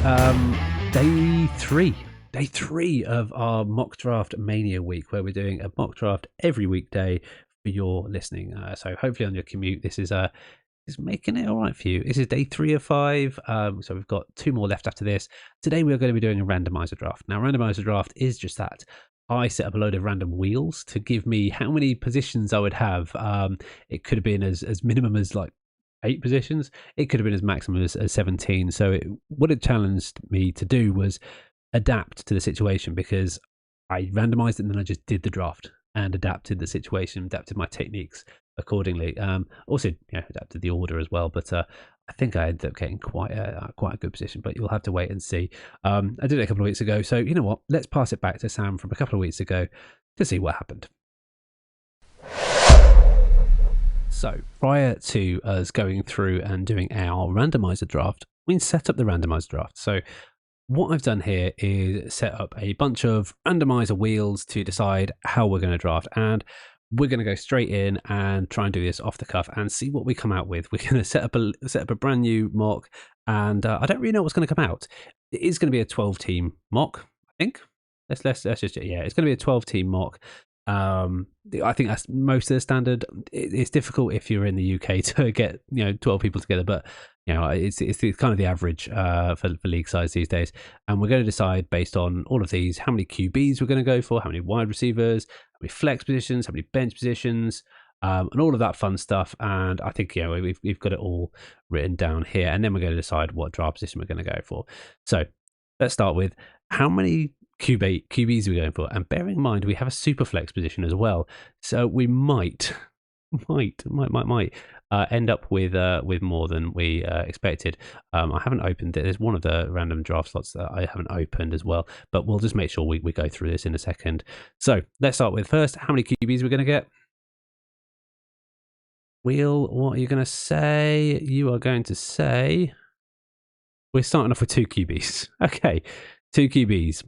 Day three of our mock draft mania week, where we're doing a mock draft every weekday for your listening. So hopefully on your commute, this is making it all right for you. This is day 3 of 5. So we've got 2 more left after this. Today we are going to be doing a randomizer draft. Now, randomizer draft is just that. I set up a load of random wheels to give me how many positions I would have. It could have been as minimum as like 8 positions. It could have been as maximum as 17. So what it challenged me to do was adapt to the situation, because I randomized it and then I just did the draft and adapted the situation, adapted my techniques accordingly. Also, adapted the order as well. But I think I ended up getting quite a good position, but you'll have to wait and see. I did it a couple of weeks ago, so you know what? Let's pass it back to Sam from a couple of weeks ago to see what happened. So prior to us going through and doing our randomizer draft, we set up the randomizer draft. So what I've done here is set up a bunch of randomizer wheels to decide how we're going to draft, and we're going to go straight in and try and do this off the cuff and see what we come out with. We're going to set up a brand new mock, and I don't really know what's going to come out. It is going to be a 12-team mock, I think. Let's just it's going to be a 12-team mock. I think that's most of the standard. It's difficult if you're in the UK to get 12 people together, but it's kind of the average for league size these days. And we're going to decide based on all of these how many QBs we're going to go for, how many wide receivers, how many flex positions, how many bench positions, and all of that fun stuff. And I think we've got it all written down here, and then we're going to decide what draft position we're going to go for. So let's start with how many QBs we're going for, and bearing in mind we have a super flex position as well, so we might end up with more than we expected. I haven't opened it. There's one of the random draft slots that I haven't opened as well, but we'll just make sure we go through this in a second. So let's start with first how many QBs we're going to get. Wheel, what are you going to say? You are going to say we're starting off with 2 QBs. Okay, 2 QBs.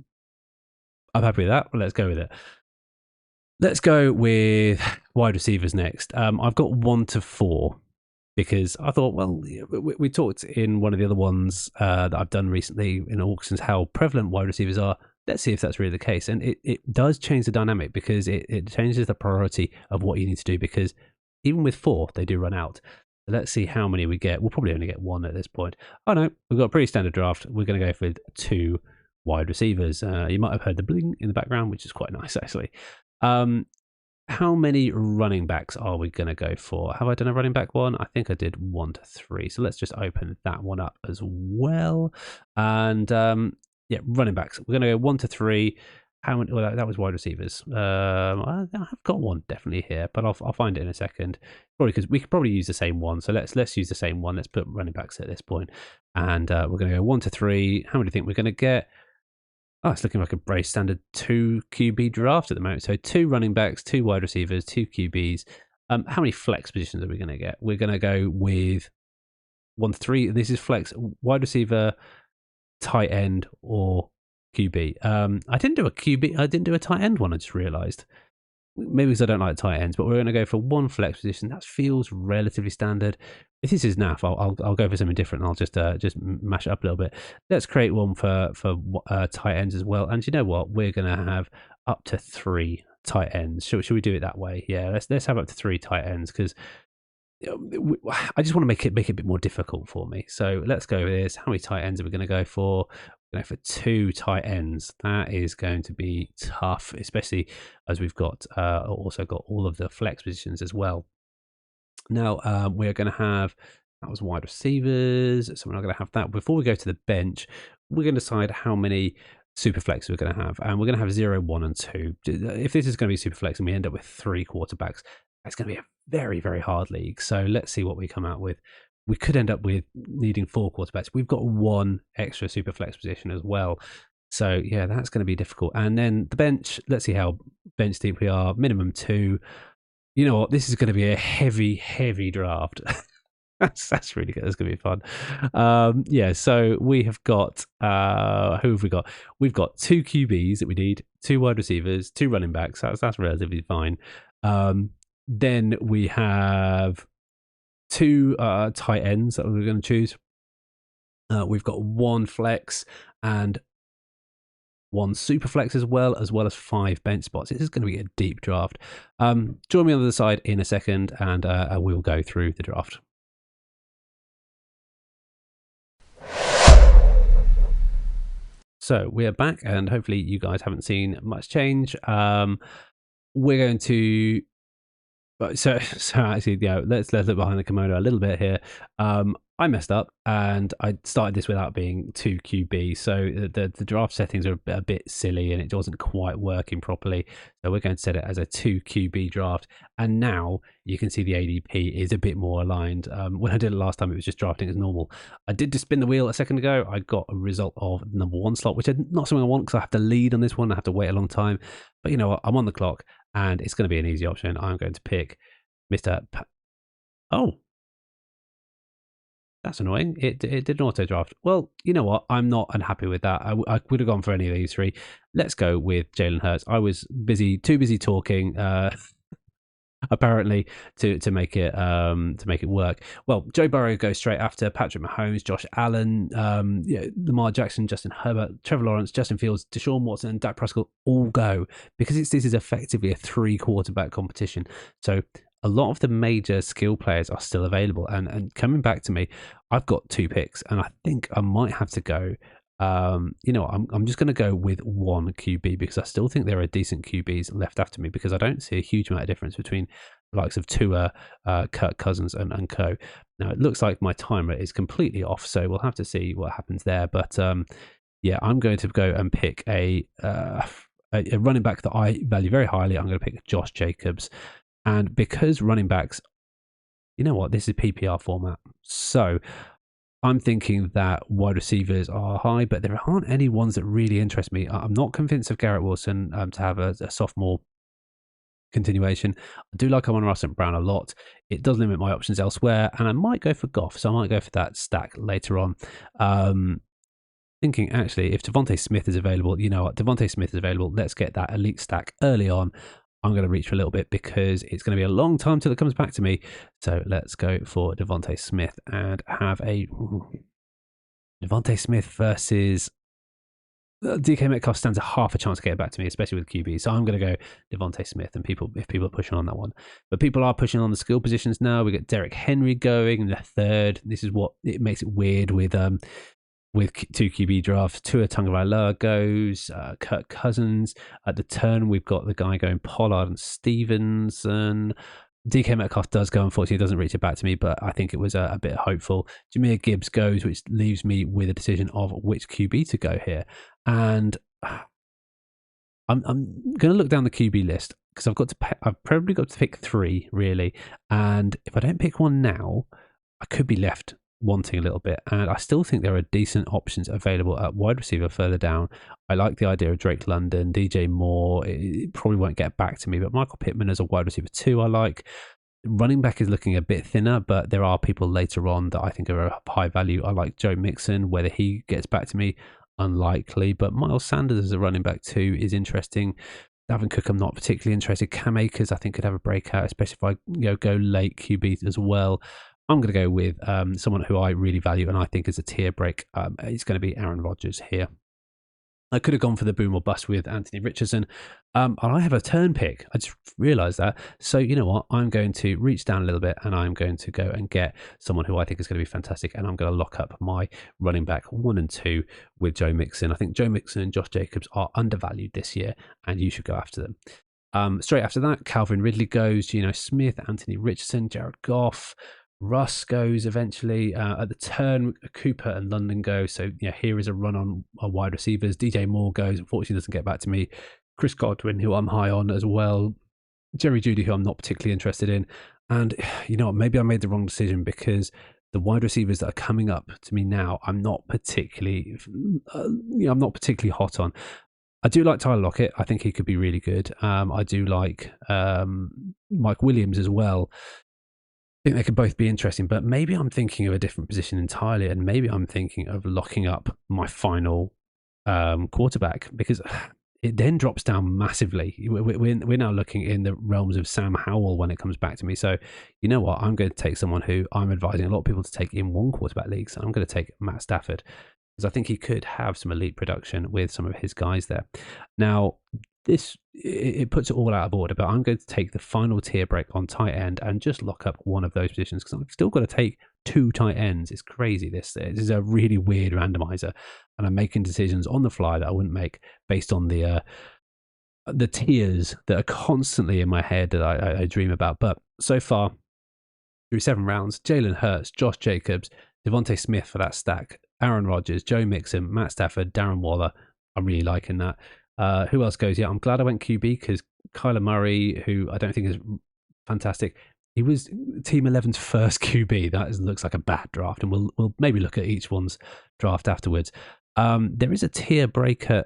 I'm happy with that. Let's go with it. Let's go with wide receivers next. I've got 1 to 4 because I thought, well, we talked in one of the other ones that I've done recently in auctions how prevalent wide receivers are. Let's see if that's really the case. And it does change the dynamic, because it changes the priority of what you need to do, because even with 4, they do run out. So let's see how many we get. We'll probably only get 1 at this point. Oh no, we've got a pretty standard draft. We're going to go for 2 wide receivers. You might have heard the bling in the background, which is quite nice actually. How many running backs are we going to go for? Have I done a running back one? I think I did 1 to 3. So let's just open that one up as well. And running backs. We're going to go 1 to 3. How many? Well, that was wide receivers. I have got one definitely here, but I'll find it in a second. Probably because we could probably use the same one. So let's use the same one. Let's put running backs at this point, and we're going to go 1 to 3. How many do you think we're going to get? Oh, it's looking like a very standard 2 QB draft at the moment. So 2 running backs, 2 wide receivers, 2 QBs. How many flex positions are we going to get? We're going to go with 1 to 3. This is flex: wide receiver, tight end, or QB. I didn't do a QB. I didn't do a tight end one. I just realised. Maybe because I don't like tight ends, but we're going to go for 1 flex position. That feels relatively standard. If this is naff, I'll go for something different. I'll just mash it up a little bit. Let's create one for tight ends as well. And you know what? We're going to have up to 3 tight ends. Should we do it that way? Yeah, let's have up to 3 tight ends, because I just want to make it a bit more difficult for me. So let's go with this. How many tight ends are we going to go for? We're going for 2 tight ends. That is going to be tough, especially as we've got also got all of the flex positions as well. Now we're going to have, that was wide receivers, so we're not going to have that. Before we go to the bench, we're going to decide how many super flex we're going to have, and we're going to have 0, 1, and 2. If this is going to be super flex and we end up with 3 quarterbacks, it's going to be a very, very hard league. So let's see what we come out with. We could end up with needing 4 quarterbacks. We've got 1 extra super flex position as well. So yeah, that's going to be difficult. And then the bench, let's see how bench deep we are. Minimum 2. You know what? This is going to be a heavy, heavy draft. That's really good. That's going to be fun. So we have got, who have we got? We've got 2 QBs that we need, 2 wide receivers, 2 running backs. That's relatively fine. Then we have 2 tight ends that we're going to choose. We've got one flex and one super flex as well as 5 bench spots. This is going to be a deep draft. Join me on the other side in a second, and we'll go through the draft. So we're back, and hopefully you guys haven't seen much change. We're going to so actually, yeah, let's look behind the kimono a little bit here. I messed up and I started this without being 2 QB, so the draft settings are a bit silly and it wasn't quite working properly. So we're going to set it as a 2 QB draft, and now you can see the ADP is a bit more aligned. When I did it last time, it was just drafting as normal. I did just spin the wheel a second ago. I got a result of number 1 slot, which is not something I want because I have to lead on this one. I have to wait a long time, but you know what? I'm on the clock and it's going to be an easy option. I'm going to pick Mr. Oh, that's annoying. It did an auto draft. Well, you know what? I'm not unhappy with that. I would have gone for any of these 3. Let's go with Jalen Hurts. I was too busy talking, apparently, to make it work. Well, Joe Burrow goes straight after Patrick Mahomes, Josh Allen, Lamar Jackson, Justin Herbert, Trevor Lawrence, Justin Fields, Deshaun Watson, and Dak Prescott all go because this is effectively a 3 quarterback competition. So a lot of the major skill players are still available, and coming back to me, I've got 2 picks, and I think I might have to go. I'm just going to go with 1 QB because I still think there are decent QBs left after me because I don't see a huge amount of difference between the likes of Tua, Kirk Cousins, and co. Now it looks like my timer is completely off, so we'll have to see what happens there. But yeah, I'm going to go and pick a running back that I value very highly. I'm going to pick Josh Jacobs. And because running backs, you know what, this is PPR format. So I'm thinking that wide receivers are high, but there aren't any ones that really interest me. I'm not convinced of Garrett Wilson to have a sophomore continuation. I do like Amon-Ra St. Brown a lot. It does limit my options elsewhere, and I might go for Goff. So I might go for that stack later on. Thinking actually, if Devontae Smith is available, you know what, Devontae Smith is available. Let's get that elite stack early on. I'm going to reach for a little bit because it's going to be a long time till it comes back to me. So let's go for Devontae Smith and have a Devontae Smith versus DK Metcalf stands a half a chance to get it back to me, especially with QB. So I'm going to go Devontae Smith, and if people are pushing on that one. But people are pushing on the skill positions now. We got Derrick Henry going in the 3rd. This is what it makes it weird with 2 QB drafts. Tua Tagovailoa goes, Kirk Cousins. At the turn, we've got the guy going Pollard and Stevenson. DK Metcalf does go, unfortunately, it doesn't reach it back to me, but I think it was a bit hopeful. Jahmyr Gibbs goes, which leaves me with a decision of which QB to go here. And I'm going to look down the QB list because I've probably got to pick 3, really. And if I don't pick one now, I could be left wanting a little bit, and I still think there are decent options available at wide receiver further down. I like the idea of Drake London, DJ Moore. It probably won't get back to me, but Michael Pittman as a wide receiver 2 I like. Running back is looking a bit thinner, but there are people later on that I think are of high value. I like Joe Mixon. Whether he gets back to me, unlikely, but Miles Sanders as a running back 2 is interesting. Dalvin Cook, I'm not particularly interested. Cam Akers, I think, could have a breakout, especially if I go late QB as well. I'm going to go with someone who I really value and I think is a tier break. It's going to be Aaron Rodgers here. I could have gone for the boom or bust with Anthony Richardson. And I have a turn pick. I just realised that. So you know what? I'm going to reach down a little bit and I'm going to go and get someone who I think is going to be fantastic. And I'm going to lock up my running back 1 and 2 with Joe Mixon. I think Joe Mixon and Josh Jacobs are undervalued this year and you should go after them. Straight after that, Calvin Ridley goes, Geno Smith, Anthony Richardson, Jared Goff. Russ goes eventually. At the turn, Cooper and London go. So here is a run on wide receivers. DJ Moore goes. Unfortunately, doesn't get back to me. Chris Godwin, who I'm high on as well. Jerry Jeudy, who I'm not particularly interested in. And you know what? Maybe I made the wrong decision because the wide receivers that are coming up to me now, I'm not particularly hot on. I do like Tyler Lockett. I think he could be really good. I do like Mike Williams as well. I think they could both be interesting, but maybe I'm thinking of a different position entirely, and maybe I'm thinking of locking up my final quarterback because it then drops down massively. We're now looking in the realms of Sam Howell when it comes back to me. So, you know what? I'm going to take someone who I'm advising a lot of people to take in one quarterback leagues. I'm going to take Matt Stafford because I think he could have some elite production with some of his guys there. Now, it puts it all out of order, but I'm going to take the final tier break on tight end and just lock up one of those positions because I've still got to take 2 tight ends. It's crazy. This is a really weird randomizer, and I'm making decisions on the fly that I wouldn't make based on the tiers that are constantly in my head that I dream about. But so far, through 7 rounds, Jalen Hurts, Josh Jacobs, Devontae Smith for that stack, Aaron Rodgers, Joe Mixon, Matt Stafford, Darren Waller. I'm really liking that. Who else goes? Yeah, I'm glad I went QB because Kyler Murray, who I don't think is fantastic, he was Team 11's first QB. That looks like a bad draft, and we'll maybe look at each one's draft afterwards. There is a tier breaker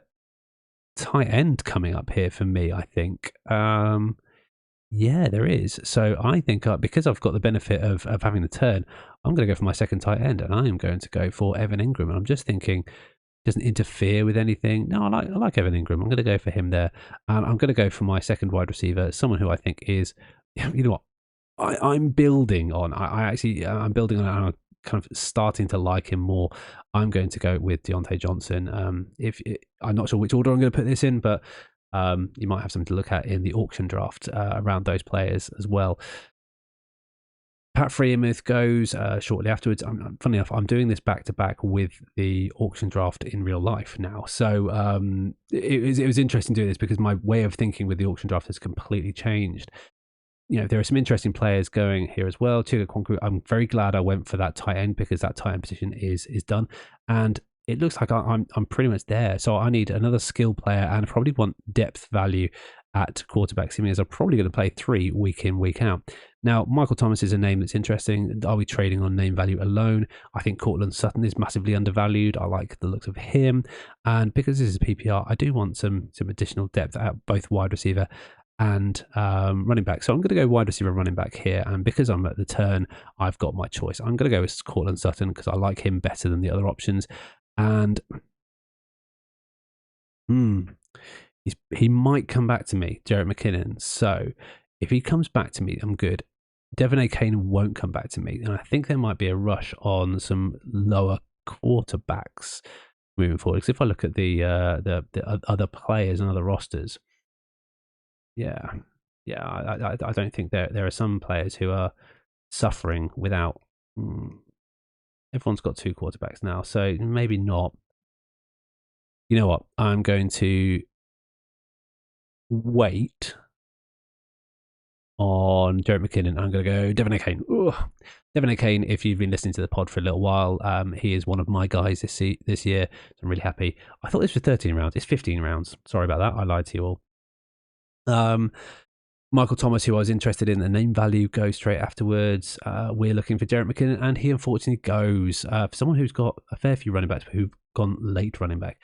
tight end coming up here for me, I think. Yeah, there is. So I think because I've got the benefit of having the turn, I'm going to go for my second tight end, and I am going to go for Evan Ingram. And I'm just thinking, doesn't interfere with anything. No, I like Evan Ingram. I'm going to go for him there. And I'm going to go for my second wide receiver, someone who I think is, you know what, I'm building on. I'm building on. I'm kind of starting to like him more. I'm going to go with Deontay Johnson. I'm not sure which order I'm going to put this in, but you might have something to look at in the auction draft around those players as well. Pat Freiermuth goes shortly afterwards. Funny enough, I'm doing this back to back with the auction draft in real life now. So it was interesting doing this because my way of thinking with the auction draft has completely changed. You know, there are some interesting players going here as well. Chiga Kwaku, I'm very glad I went for that tight end because that tight end position is done. And it looks like I'm pretty much there. So I need another skill player and probably want depth value at quarterback, seeming as I'm probably going to play 3 week in, week out. Now, Michael Thomas is a name that's interesting. Are we trading on name value alone? I think Cortland Sutton is massively undervalued. I like the looks of him. And because this is a PPR, I do want some additional depth at both wide receiver and running back. So I'm going to go wide receiver running back here. And because I'm at the turn, I've got my choice. I'm going to go with Cortland Sutton because I like him better than the other options. And he might come back to me, Jerick McKinnon. So if he comes back to me, I'm good. Devin A.K.A. won't come back to me. And I think there might be a rush on some lower quarterbacks moving forward. Because if I look at the other players and other rosters, I don't think there are some players who are suffering without. Everyone's got 2 quarterbacks now, so maybe not. You know what? I'm going to wait on Jerick McKinnon. I'm going to go Devin A.K.A. Devin A.K.A., if you've been listening to the pod for a little while, he is one of my guys this year. So I'm really happy. I thought this was 13 rounds. It's 15 rounds. Sorry about that. I lied to you all. Michael Thomas, who I was interested in, the name value goes straight afterwards. We're looking for Jerick McKinnon, and he unfortunately goes for someone who's got a fair few running backs who've gone late running back.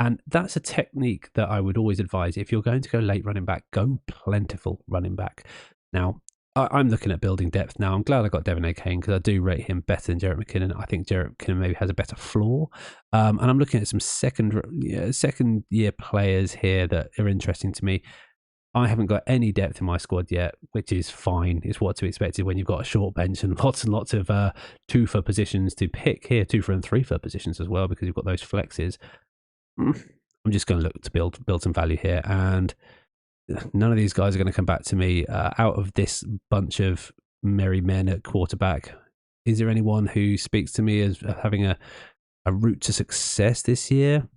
And that's a technique that I would always advise. If you're going to go late running back, go plentiful running back. Now, I'm looking at building depth now. I'm glad I got Devin A.K.A. because I do rate him better than Jerick McKinnon. I think Jerick McKinnon maybe has a better floor. And I'm looking at some second year players here that are interesting to me. I haven't got any depth in my squad yet, which is fine. It's what to be expected when you've got a short bench and lots of 2 for positions to pick here, 2 for and 3 for positions as well, because you've got those flexes. I'm just going to look to build some value here, and none of these guys are going to come back to me. Out of this bunch of merry men at quarterback, is there anyone who speaks to me as having a route to success this year?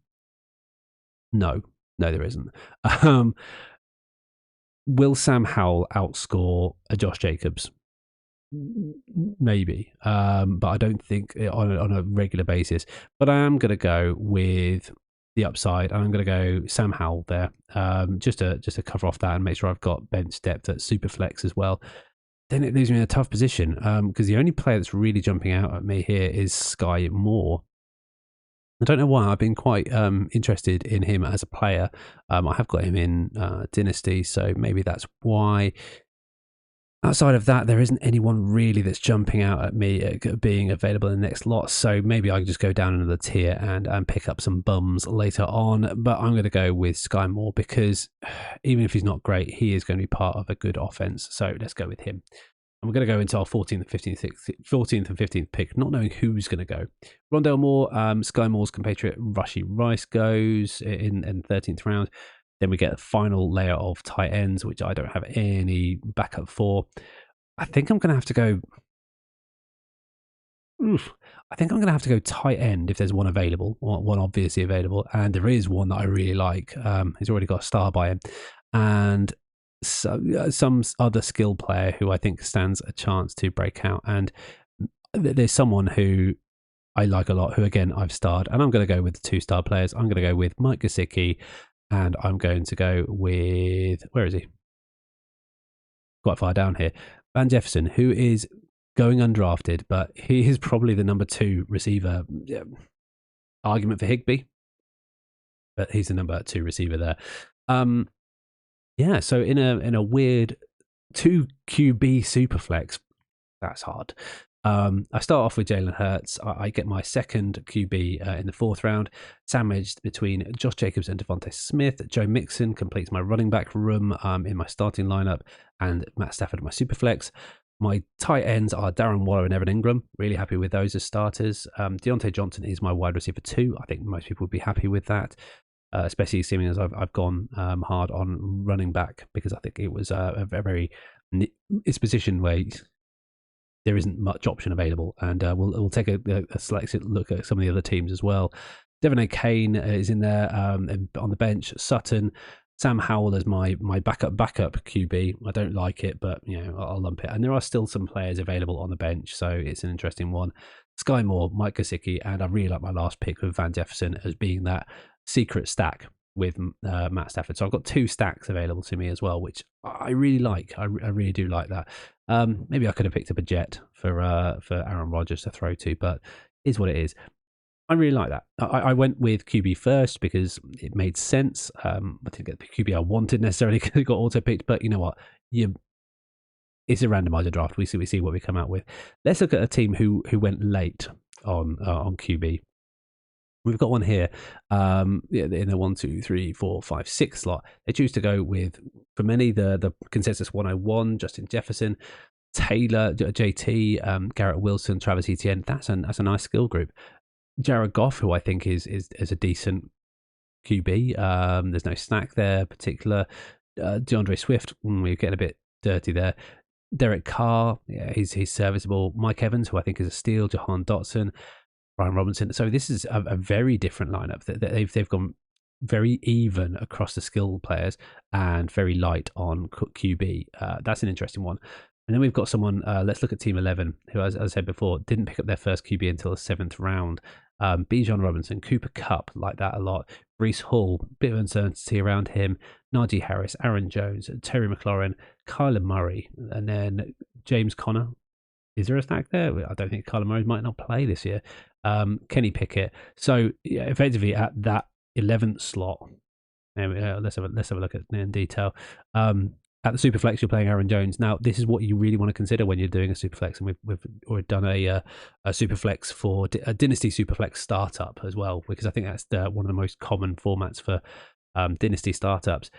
No, there isn't. Will Sam Howell outscore a Josh Jacobs? Maybe, but I don't think on a regular basis. But I am going to go with the upside, and I'm going to go Sam Howell there, just to cover off that and make sure I've got bench depth at super flex as well. Then it leaves me in a tough position because the only player that's really jumping out at me here is Sky Moore. I don't know why. I've been quite interested in him as a player. I have got him in Dynasty, so maybe that's why. Outside of that, there isn't anyone really that's jumping out at me being available in the next lot. So maybe I can just go down another tier and pick up some bums later on. But I'm going to go with Sky Moore because even if he's not great, he is going to be part of a good offense. So let's go with him. And we're going to go into our 14th and 15th pick, not knowing who's going to go. Rondale Moore, Sky Moore's compatriot Rushy Rice goes in 13th round. Then we get a final layer of tight ends, which I don't have any backup for. I think I'm going to have to go. I think I'm going to have to go tight end if there's one available, one obviously available, and there is one that I really like. He's already got a star by him, and some other skill player who I think stands a chance to break out. And there's someone who I like a lot, who again I've starred, and I'm going to go with the 2-star players. I'm going to go with Mike Gesicki. And I'm going to go with, where is he? Quite far down here. Van Jefferson, who is going undrafted, but he is probably the number 2 receiver. Argument for Higbee, but he's the number 2 receiver there. Yeah, so in a weird 2 QB superflex, that's hard. I start off with Jalen Hurts. I get my second QB in the 4th round, sandwiched between Josh Jacobs and Devontae Smith. Joe Mixon completes my running back room in my starting lineup, and Matt Stafford my superflex. My tight ends are Darren Waller and Evan Ingram. Really happy with those as starters. Deontay Johnson is my wide receiver 2. I think most people would be happy with that. Especially seeming as I've gone hard on running back, because I think it was a very it's a position where there isn't much option available, and we'll take a selected look at some of the other teams as well. Devin A.K.A. is in there on the bench. Sutton, Sam Howell is my backup QB. I don't like it, but I'll lump it. And there are still some players available on the bench, so it's an interesting one. Sky Moore, Mike Gesicki, and I really like my last pick with Van Jefferson as being that secret stack with Matt Stafford. So I've got 2 stacks available to me as well, which I really like. I really do like that. Maybe I could have picked up a jet for Aaron Rodgers to throw to, but is what it is. I really like that. I went with QB first because it made sense. I didn't get the QB I wanted necessarily because it got auto picked, but you know what? It's a randomizer draft. We see what we come out with. Let's look at a team who went late on QB. We've got one here in the 1, 2, 3, 4, 5, 6 slot. They choose to go with, for many, the consensus 101, Justin Jefferson, Taylor, JT, Garrett Wilson, Travis Etienne. That's a nice skill group. Jared Goff, who I think is a decent QB. There's no snack there particular. DeAndre Swift, we're getting a bit dirty there. Derek Carr, yeah, he's serviceable. Mike Evans, who I think is a steal. Jahan Dotson, Brian Robinson. So this is a very different lineup. They've gone very even across the skill players and very light on QB. That's an interesting one. And then we've got someone, let's look at Team 11, who, as I said before, didn't pick up their first QB until the 7th round. Bijan Robinson, Cooper Kupp, like that a lot. Breece Hall, bit of uncertainty around him. Najee Harris, Aaron Jones, Terry McLaurin, Kyler Murray, and then James Conner. Is there a stack there? I don't think Kyler Murray might not play this year. Kenny Pickett. So yeah, effectively at that 11th slot, let's have a look at in detail. At the Superflex, you're playing Aaron Jones. Now, this is what you really want to consider when you're doing a Superflex, and we've already done a Superflex for a Dynasty Superflex startup as well, because I think that's one of the most common formats for Dynasty startups.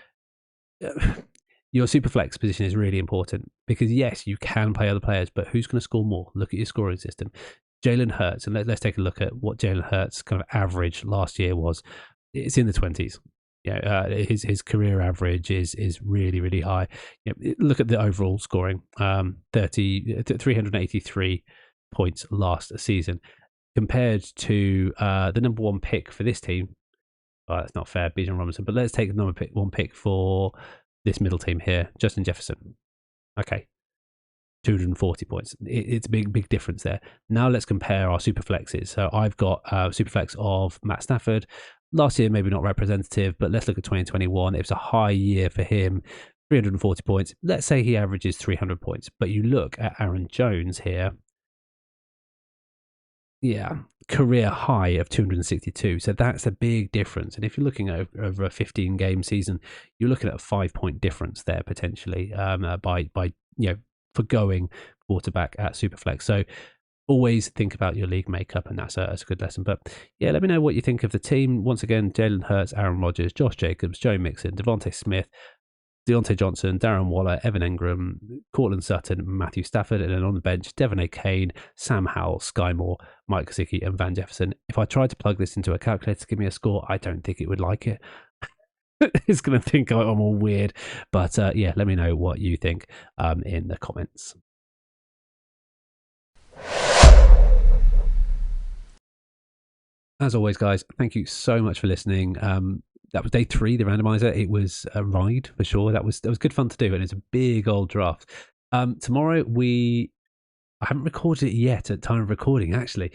Your Superflex position is really important because, yes, you can play other players, but who's going to score more? Look at your scoring system. Jalen Hurts, and let's take a look at what Jalen Hurts' kind of average last year was. It's in the 20s. His career average is really, really high. Look at the overall scoring, 383 points last season, compared to the number 1 pick for this team. Well, that's not fair, Bijan Robinson, but let's take the number 1 pick for this middle team here, Justin Jefferson. Okay, 240 points. It's a big difference there. Now let's compare our Superflexes. So I've got Superflex of Matt Stafford. Last year, maybe not representative, but let's look at 2021. It was a high year for him, 340 points. Let's say he averages 300 points. But you look at Aaron Jones here. Yeah, career high of 262. So that's a big difference. And if you're looking over a 15-game season, you're looking at a 5-point difference there potentially by forgoing quarterback at Superflex. So always think about your league makeup, and that's a good lesson. But yeah, let me know what you think of the team. Once again, Jalen Hurts, Aaron Rodgers, Josh Jacobs, Joe Mixon, Devontae Smith, Deontay Johnson, Darren Waller, Evan Engram, Cortland Sutton, Matthew Stafford, and then on the bench, Devon A.K.A, Sam Howell, Sky Moore, Mike Gesicki, and Van Jefferson. If I tried to plug this into a calculator to give me a score, I don't think it would like it. It's going to think I'm all weird. But yeah, let me know what you think in the comments. As always, guys, thank you so much for listening. That was day 3, the randomizer. It was a ride for sure. That was good fun to do, and it's a big old draft. Tomorrow I haven't recorded it yet at time of recording. Actually,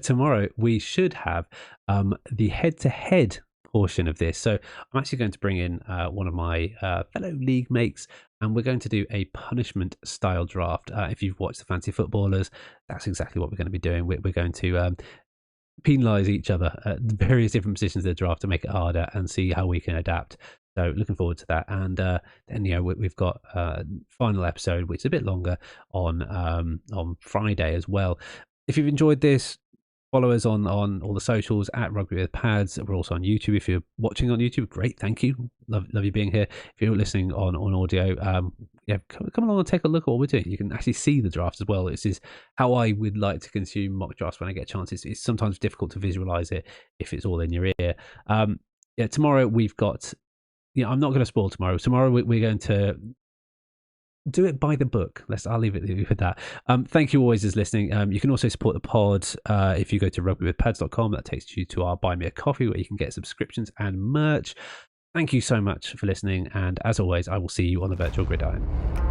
tomorrow we should have the head-to-head portion of this. So I'm actually going to bring in one of my fellow league mates, and we're going to do a punishment style draft. If you've watched the Fantasy Footballers, that's exactly what we're going to be doing. We're going to penalise each other at various different positions of the draft to make it harder and see how we can adapt. So looking forward to that. And then we've got final episode, which is a bit longer, on Friday as well. If you've enjoyed this, follow us on all the socials at Rugby with Pads. We're also on YouTube. If you're watching on YouTube, great, thank you. Love you being here. If you're listening on audio, come along and take a look at what we're doing. You can actually see the drafts as well. This is how I would like to consume mock drafts when I get a chance. It's sometimes difficult to visualize it if it's all in your ear. Tomorrow we've got. I'm not going to spoil tomorrow. Tomorrow we're going to do it by the book. I'll leave it with that. Thank you always as listening. You can also support the pod if you go to rugbywithpads.com. That takes you to our Buy Me a Coffee, where you can get subscriptions and merch. Thank you so much for listening, and as always, I will see you on the virtual gridiron.